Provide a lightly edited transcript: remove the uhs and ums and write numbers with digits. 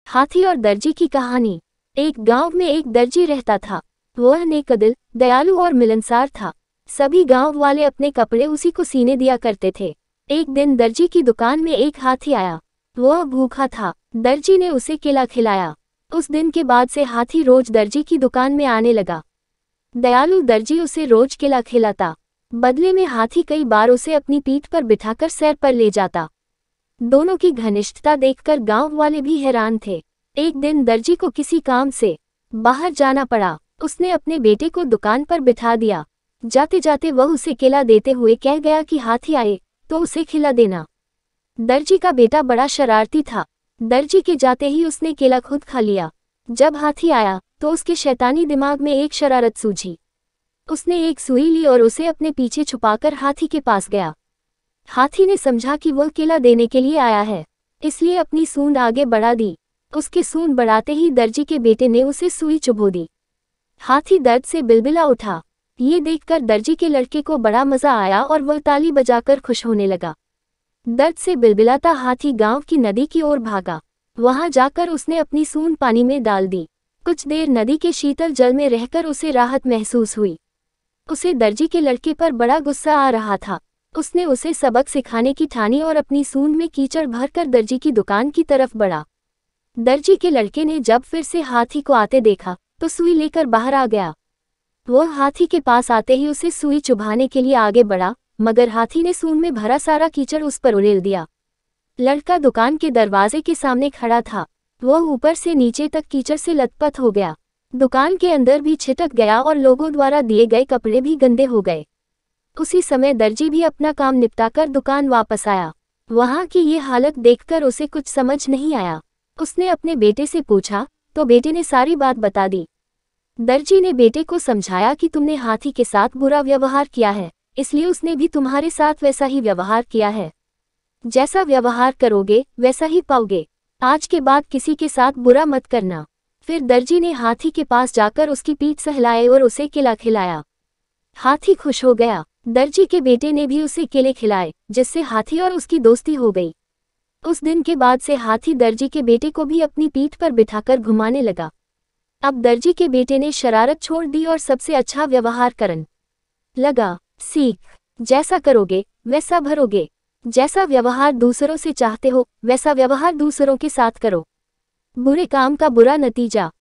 हाथी और दर्जी की कहानी। एक गांव में एक दर्जी रहता था। वह नेकदिल, दयालु और मिलनसार था। सभी गांव वाले अपने कपड़े उसी को सीने दिया करते थे। एक दिन दर्जी की दुकान में एक हाथी आया। वह भूखा था। दर्जी ने उसे केला खिलाया। उस दिन के बाद से हाथी रोज दर्जी की दुकान में आने लगा। दयालु दर्जी उसे रोज केला खिलाता। बदले में हाथी कई बार उसे अपनी पीठ पर बिठाकर सैर पर ले जाता। दोनों की घनिष्ठता देखकर गांव वाले भी हैरान थे। एक दिन दर्जी को किसी काम से बाहर जाना पड़ा। उसने अपने बेटे को दुकान पर बिठा दिया। जाते जाते वह उसे केला देते हुए कह गया कि हाथी आए तो उसे खिला देना। दर्जी का बेटा बड़ा शरारती था। दर्जी के जाते ही उसने केला खुद खा लिया। जब हाथी आया तो उसके शैतानी दिमाग में एक शरारत सूझी। उसने एक सुई ली और उसे अपने पीछे छुपाकर हाथी के पास गया। हाथी ने समझा कि वह केला देने के लिए आया है, इसलिए अपनी सूंड आगे बढ़ा दी। उसके सूंड बढ़ाते ही दर्जी के बेटे ने उसे सुई चुभो दी। हाथी दर्द से बिलबिला उठा। ये देखकर दर्जी के लड़के को बड़ा मजा आया और वह ताली बजाकर खुश होने लगा। दर्द से बिलबिलाता हाथी गांव की नदी की ओर भागा। वहां जाकर उसने अपनी सूंड पानी में डाल दी। कुछ देर नदी के शीतल जल में रहकर उसे राहत महसूस हुई। उसे दर्जी के लड़के पर बड़ा गुस्सा आ रहा था। उसने उसे सबक सिखाने की ठानी और अपनी सूंड में कीचड़ भरकर दर्जी की दुकान की तरफ बढ़ा। दर्जी के लड़के ने जब फिर से हाथी को आते देखा तो सुई लेकर बाहर आ गया। वह हाथी के पास आते ही उसे सुई चुभाने के लिए आगे बढ़ा, मगर हाथी ने सूंड में भरा सारा कीचड़ उस पर उड़ेल दिया। लड़का दुकान के दरवाजे के सामने खड़ा था। वह ऊपर से नीचे तक कीचड़ से लथपथ हो गया। दुकान के अंदर भी छिटक गया और लोगों द्वारा दिए गए कपड़े भी गंदे हो गए। उसी समय दर्जी भी अपना काम निपटाकर दुकान वापस आया। वहां की ये हालत देखकर उसे कुछ समझ नहीं आया। उसने अपने बेटे से पूछा तो बेटे ने सारी बात बता दी। दर्जी ने बेटे को समझाया कि तुमने हाथी के साथ बुरा व्यवहार किया है, इसलिए उसने भी तुम्हारे साथ वैसा ही व्यवहार किया है। जैसा व्यवहार करोगे वैसा ही पाओगे। आज के बाद किसी के साथ बुरा मत करना। फिर दर्जी ने हाथी के पास जाकर उसकी पीठ सहलाए और उसे केला खिलाया। हाथी खुश हो गया। दर्जी के बेटे ने भी उसे केले खिलाए, जिससे हाथी और उसकी दोस्ती हो गई। उस दिन के बाद से हाथी दर्जी के बेटे को भी अपनी पीठ पर बिठाकर घुमाने लगा। अब दर्जी के बेटे ने शरारत छोड़ दी और सबसे अच्छा व्यवहार करने लगा। सीख, जैसा करोगे वैसा भरोगे। जैसा व्यवहार दूसरों से चाहते हो वैसा व्यवहार दूसरों के साथ करो। बुरे काम का बुरा नतीजा।